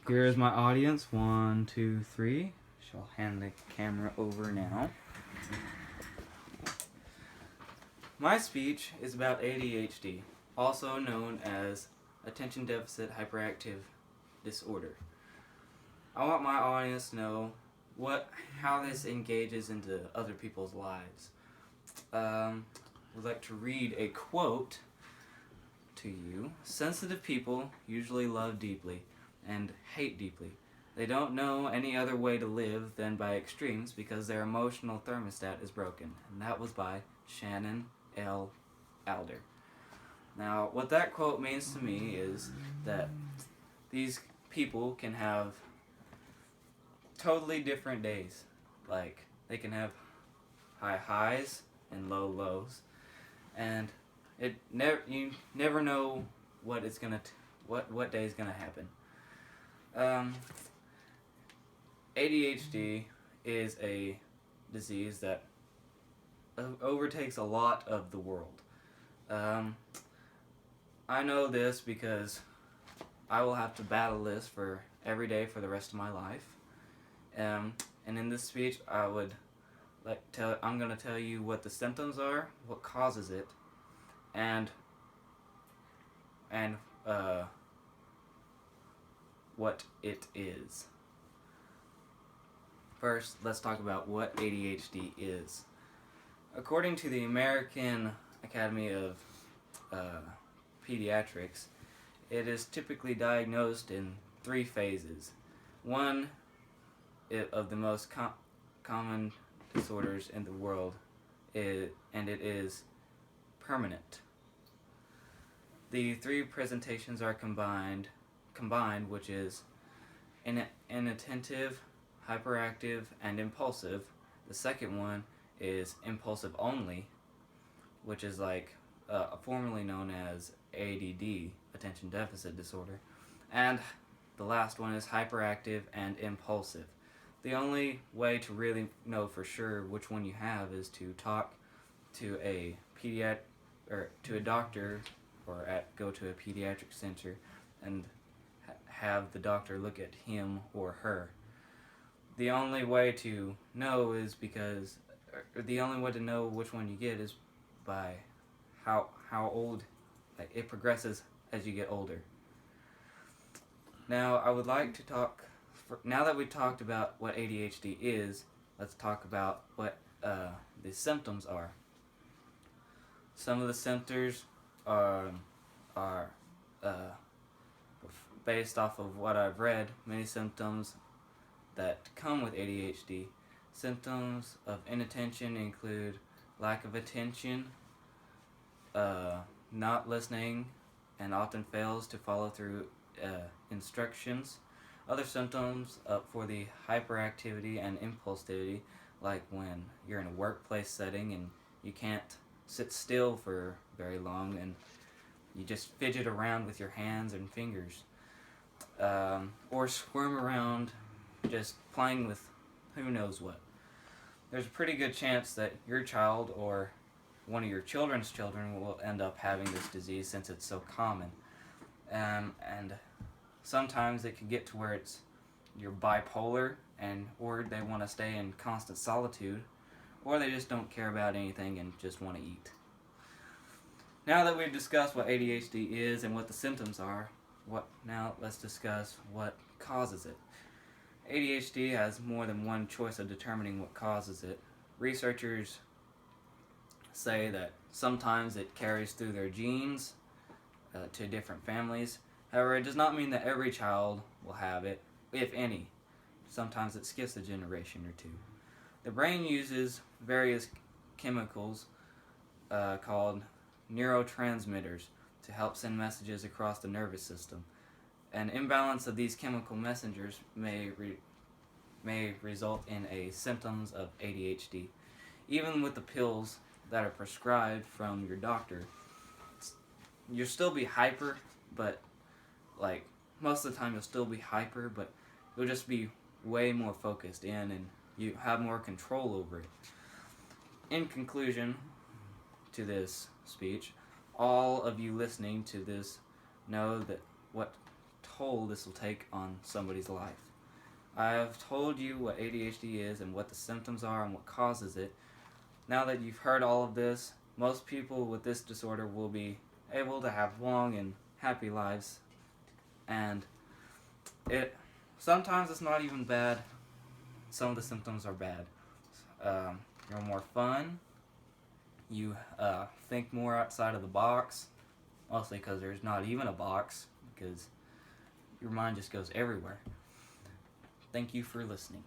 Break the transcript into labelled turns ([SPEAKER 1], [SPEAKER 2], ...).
[SPEAKER 1] Here's my audience. 1, 2, 3. Shall hand the camera over now. My speech is about ADHD, also known as Attention Deficit Hyperactive Disorder. I want my audience to know how this engages into other people's lives. I would like to read a quote to you. Sensitive people usually love deeply and hate deeply. They don't know any other way to live than by extremes because their emotional thermostat is broken. And that was by Shannon L. Alder. Now, what that quote means to me is that these people can have totally different days. Like, they can have high highs and low lows, and you never know what day is gonna happen. ADHD is a disease that overtakes a lot of the world. I know this because I will have to battle this for every day for the rest of my life. And in this speech, I'm going to tell you what the symptoms are, what causes it, and what it is. First, let's talk about what ADHD is. According to the American Academy of Pediatrics, it is typically diagnosed in 3 phases. One of the most common disorders in the world, and it is permanent. The 3 presentations are combined, which is inattentive, hyperactive, and impulsive. The second one is impulsive only, which is formerly known as ADD, Attention Deficit Disorder. And the last one is hyperactive and impulsive. The only way to really know for sure which one you have is to talk to a doctor or go to a pediatric center and have the doctor look at him or her. The only way to know the only way to know which one you get is by how old it progresses as you get older. Now, I would like to now that we've talked about what ADHD is, let's talk about what the symptoms are. Some of the symptoms are based off of what I've read. Many symptoms that come with ADHD. Symptoms of inattention include lack of attention, not listening, and often fails to follow through instructions. Other symptoms for the hyperactivity and impulsivity, like when you're in a workplace setting and you can't sit still for very long and you just fidget around with your hands and fingers, or squirm around just playing with who knows what. There's a pretty good chance that your child or one of your children's children will end up having this disease since it's so common. And sometimes it can get to where you're bipolar, or they want to stay in constant solitude, or they just don't care about anything and just want to eat. Now that we've discussed what ADHD is and what the symptoms are, now let's discuss what causes it. ADHD has more than one choice of determining what causes it. Researchers say that sometimes it carries through their genes to different families. However, it does not mean that every child will have it, if any. Sometimes it skips a generation or two. The brain uses various chemicals called neurotransmitters to help send messages across the nervous system. An imbalance of these chemical messengers may result in symptoms of ADHD. Even with the pills that are prescribed from your doctor, you'll still be hyper, but most of the time you'll still be hyper, but you'll just be way more focused in and you have more control over it. In conclusion to this speech, all of you listening to this know that what toll this will take on somebody's life. I have told you what ADHD is and what the symptoms are and what causes it. Now that you've heard all of this, most people with this disorder will be able to have long and happy lives. And sometimes it's not even bad. Some of the symptoms are bad. You're more fun. You think more outside of the box. Mostly because there's not even a box, because your mind just goes everywhere. Thank you for listening.